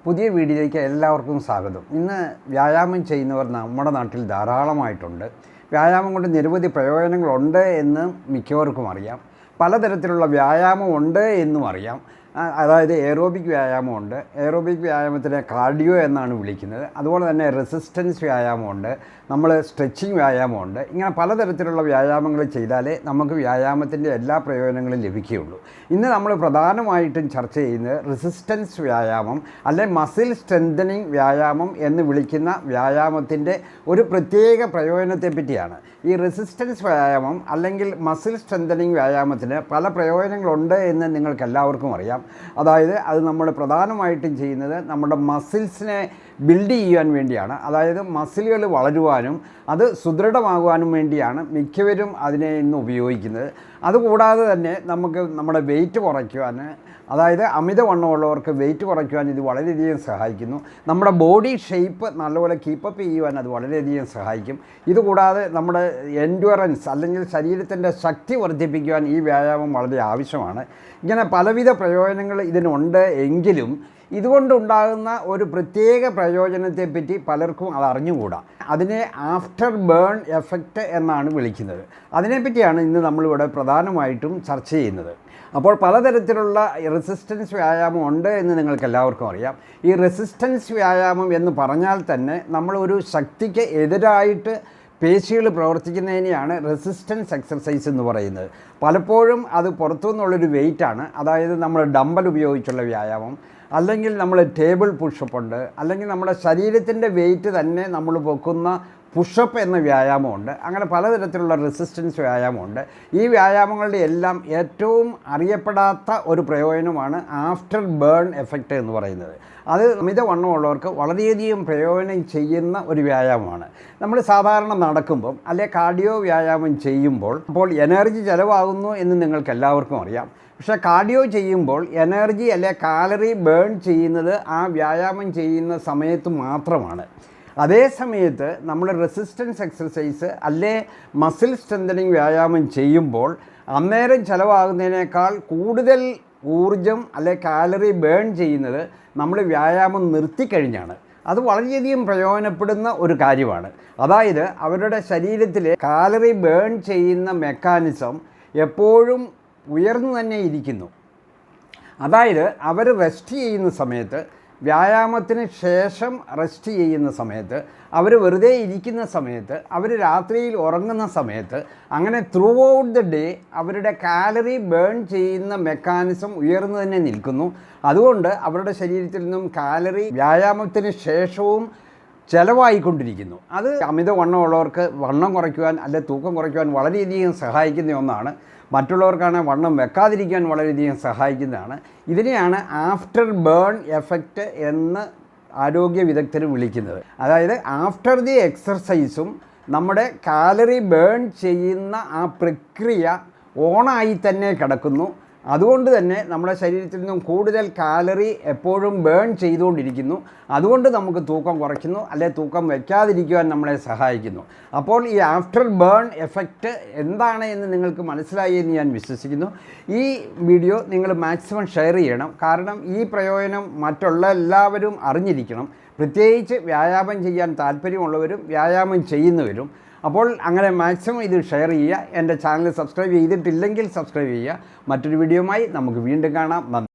പുതിയ വീഡിയോയിലേക്ക് എല്ലാവർക്കും സ്വാഗതം. ഇന്ന് വ്യായാമം ചെയ്യുന്നവർ നമ്മുടെ നാട്ടിൽ ധാരാളമായിട്ടുണ്ട്. വ്യായാമം കൊണ്ട് നിരവധി പ്രയോജനങ്ങളുണ്ട് എന്ന് മിക്കവർക്കും അറിയാം. പലതരത്തിലുള്ള വ്യായാമമുണ്ട് എന്നും അറിയാം. അതായത് എയറോബിക് വ്യായാമമുണ്ട്. എയറോബിക് വ്യായാമത്തിനെ കാർഡിയോ എന്നാണ് വിളിക്കുന്നത്. അതുപോലെ തന്നെ റെസിസ്റ്റൻസ് വ്യായാമമുണ്ട്, നമ്മൾ സ്ട്രെച്ചിങ് വ്യായാമമുണ്ട്. ഇങ്ങനെ പലതരത്തിലുള്ള വ്യായാമങ്ങൾ ചെയ്താലേ നമുക്ക് വ്യായാമത്തിൻ്റെ എല്ലാ പ്രയോജനങ്ങളും ലഭിക്കുകയുള്ളൂ. ഇന്ന് നമ്മൾ പ്രധാനമായിട്ടും ചർച്ച ചെയ്യുന്നത് റെസിസ്റ്റൻസ് വ്യായാമം അല്ലെ മസിൽ സ്ട്രെങ്തനിങ് വ്യായാമം എന്ന് വിളിക്കുന്ന വ്യായാമത്തിൻ്റെ ഒരു പ്രത്യേക പ്രയോജനത്തെ പറ്റിയാണ്. ഈ റെസിസ്റ്റൻസ് വ്യായാമം അല്ലെങ്കിൽ മസിൽ സ്ട്രെങ്തനിങ് വ്യായാമത്തിന് പല പ്രയോജനങ്ങളുണ്ട് എന്ന് നിങ്ങൾക്ക് എല്ലാവർക്കും അറിയാം. അതായത് അത് നമ്മൾ പ്രധാനമായിട്ടും ചെയ്യുന്നത് നമ്മുടെ മസിൽസിനെ ബിൽഡ് ചെയ്യാൻ വേണ്ടിയാണ്. അതായത് മസിലുകൾ വളരുവാനും അത് സുദൃഢമാകുവാനും വേണ്ടിയാണ് മിക്കവരും അതിനെ ഇന്ന് ഉപയോഗിക്കുന്നത്. അതുകൂടാതെ തന്നെ നമുക്ക് നമ്മുടെ വെയിറ്റ് കുറയ്ക്കുവാൻ, അതായത് അമിതവണ്ണമുള്ളവർക്ക് വെയിറ്റ് കുറയ്ക്കുവാൻ ഇത് വളരെയധികം സഹായിക്കുന്നു. നമ്മുടെ ബോഡി ഷേപ്പ് നല്ലപോലെ കീപ്പപ്പ് ചെയ്യുവാൻ അത് വളരെയധികം സഹായിക്കും. ഇതുകൂടാതെ നമ്മുടെ എൻഡ്യൂറൻസ് അല്ലെങ്കിൽ ശരീരത്തിൻ്റെ ശക്തി വർദ്ധിപ്പിക്കുവാൻ ഈ വ്യായാമം വളരെ ആവശ്യമാണ്. ഇങ്ങനെ പലവിധ പ്രയോജനങ്ങൾ ഇതിനുണ്ട്. എങ്കിലും ഇതുകൊണ്ടുണ്ടാകുന്ന ഒരു പ്രത്യേക പ്രയോജനത്തെപ്പറ്റി പലർക്കും അത് അറിഞ്ഞുകൂടാ. അതിനെ ആഫ്റ്റർ ബേൺ എഫക്റ്റ് എന്നാണ് വിളിക്കുന്നത്. അതിനെപ്പറ്റിയാണ് ഇന്ന് നമ്മളിവിടെ പ്രധാനമായിട്ടും ചർച്ച ചെയ്യുന്നത്. അപ്പോൾ പലതരത്തിലുള്ള റെസിസ്റ്റൻസ് വ്യായാമം ഉണ്ട് എന്ന് നിങ്ങൾക്ക് എല്ലാവർക്കും അറിയാം. ഈ റെസിസ്റ്റൻസ് വ്യായാമം എന്ന് പറഞ്ഞാൽ തന്നെ നമ്മളൊരു ശക്തിക്ക് എതിരായിട്ട് പേശികൾ പ്രവർത്തിക്കുന്നതിനെയാണ് റെസിസ്റ്റൻസ് എക്സർസൈസ് എന്ന് പറയുന്നത്. പലപ്പോഴും അത് പുറത്തുനിന്നുള്ളൊരു വെയിറ്റാണ്. അതായത് നമ്മൾ ഡമ്പൽ ഉപയോഗിച്ചുള്ള വ്യായാമം, അല്ലെങ്കിൽ നമ്മൾ ടേബിൾ പുഷപ്പ് ഉണ്ട്, അല്ലെങ്കിൽ നമ്മുടെ ശരീരത്തിൻ്റെ വെയിറ്റ് തന്നെ നമ്മൾ പൊക്കുന്ന പുഷപ്പ് എന്ന വ്യായാമമുണ്ട്. അങ്ങനെ പലതരത്തിലുള്ള റെസിസ്റ്റൻസ് വ്യായാമമുണ്ട്. ഈ വ്യായാമങ്ങളുടെ എല്ലാം ഏറ്റവും അറിയപ്പെടാത്ത ഒരു പ്രയോജനമാണ് ആഫ്റ്റർ ബേൺ എഫക്റ്റ് എന്ന് പറയുന്നത്. അത് അമിതവണ്ണമുള്ളവർക്ക് വളരെയധികം പ്രയോജനം ചെയ്യുന്ന ഒരു വ്യായാമമാണ്. നമ്മൾ സാധാരണ നടക്കുമ്പം അല്ലെ കാർഡിയോ വ്യായാമം ചെയ്യുമ്പോൾ അപ്പോൾ എനർജി ചിലവാകുന്നു എന്ന് നിങ്ങൾക്ക് എല്ലാവർക്കും അറിയാം. പക്ഷേ കാർഡിയോ ചെയ്യുമ്പോൾ എനർജി അല്ലെ കാലറി ബേൺ ചെയ്യുന്നത് ആ വ്യായാമം ചെയ്യുന്ന സമയത്ത് മാത്രമാണ്. അതേ സമയത്ത് നമ്മൾ റെസിസ്റ്റൻസ് എക്സർസൈസ് അല്ലെ മസിൽ സ്ട്രെങ്തനിങ് വ്യായാമം ചെയ്യുമ്പോൾ അന്നേരം ചിലവാകുന്നതിനേക്കാൾ കൂടുതൽ ഊർജം അല്ലെ കാലറി ബേൺ ചെയ്യുന്നത് നമ്മൾ വ്യായാമം നിർത്തിക്കഴിഞ്ഞാണ്. അത് വളരെയധികം പ്രയോജനപ്പെടുന്ന ഒരു കാര്യമാണ്. അതായത് അവരുടെ ശരീരത്തിലെ കാലറി ബേൺ ചെയ്യുന്ന മെക്കാനിസം എപ്പോഴും ഉയർന്നു തന്നെ ഇരിക്കുന്നു. അതായത് അവർ റെസ്റ്റ് ചെയ്യുന്ന സമയത്ത്, വ്യായാമത്തിന് ശേഷം റെസ്റ്റ് ചെയ്യുന്ന സമയത്ത്, അവർ വെറുതെ ഇരിക്കുന്ന സമയത്ത്, അവർ രാത്രിയിൽ ഉറങ്ങുന്ന സമയത്ത്, അങ്ങനെ ത്രൂ ഔട്ട് ദ ഡേ അവരുടെ കാലറി ബേൺ ചെയ്യുന്ന മെക്കാനിസം ഉയർന്നു തന്നെ നിൽക്കുന്നു. അതുകൊണ്ട് അവരുടെ ശരീരത്തിൽ നിന്നും കാലറി വ്യായാമത്തിന് ശേഷവും ചിലവായിക്കൊണ്ടിരിക്കുന്നു. അത് അമിതവണ്ണമുള്ളവർക്ക് വണ്ണം കുറയ്ക്കുവാൻ അല്ലെ തൂക്കം കുറയ്ക്കുവാൻ വളരെയധികം സഹായിക്കുന്ന ഒന്നാണ്. മറ്റുള്ളവർക്കാണ് വണ്ണം വെക്കാതിരിക്കാൻ വളരെയധികം സഹായിക്കുന്നതാണ്. ഇതിനെയാണ് ആഫ്റ്റർ ബേൺ എഫക്റ്റ് എന്ന് ആരോഗ്യ വിദഗ്ധർ വിളിക്കുന്നത്. അതായത് ആഫ്റ്റർ ദി എക്സർസൈസും നമ്മുടെ കാലറി ബേൺ ചെയ്യുന്ന ആ പ്രക്രിയ ഓണായി തന്നെ കിടക്കുന്നു. അതുകൊണ്ട് തന്നെ നമ്മുടെ ശരീരത്തിൽ നിന്നും കൂടുതൽ കാലറി എപ്പോഴും ബേൺ ചെയ്തുകൊണ്ടിരിക്കുന്നു. അതുകൊണ്ട് നമുക്ക് തൂക്കം കുറയ്ക്കുന്നു, അല്ലെ തൂക്കം വയ്ക്കാതിരിക്കുവാൻ നമ്മളെ സഹായിക്കുന്നു. അപ്പോൾ ഈ ആഫ്റ്റർ ബേൺ എഫക്റ്റ് എന്താണ് എന്ന് നിങ്ങൾക്ക് മനസ്സിലായി എന്ന് ഞാൻ വിശ്വസിക്കുന്നു. ഈ വീഡിയോ നിങ്ങൾ മാക്സിമം ഷെയർ ചെയ്യണം. കാരണം ഈ പ്രയോജനം മറ്റുള്ള എല്ലാവരും അറിഞ്ഞിരിക്കണം. പ്രത്യേകിച്ച് വ്യായാമം ചെയ്യാൻ താല്പര്യമുള്ളവരും വ്യായാമം ചെയ്യുന്നവരും. അപ്പോൾ അങ്ങനെ മാക്സിമം ഇത് ഷെയർ ചെയ്യുക. എൻ്റെ ചാനൽ സബ്സ്ക്രൈബ് ചെയ്തിട്ടില്ലെങ്കിൽ സബ്സ്ക്രൈബ് ചെയ്യുക. മറ്റൊരു വീഡിയോയുമായി നമുക്ക് വീണ്ടും കാണാം. നന്ദി.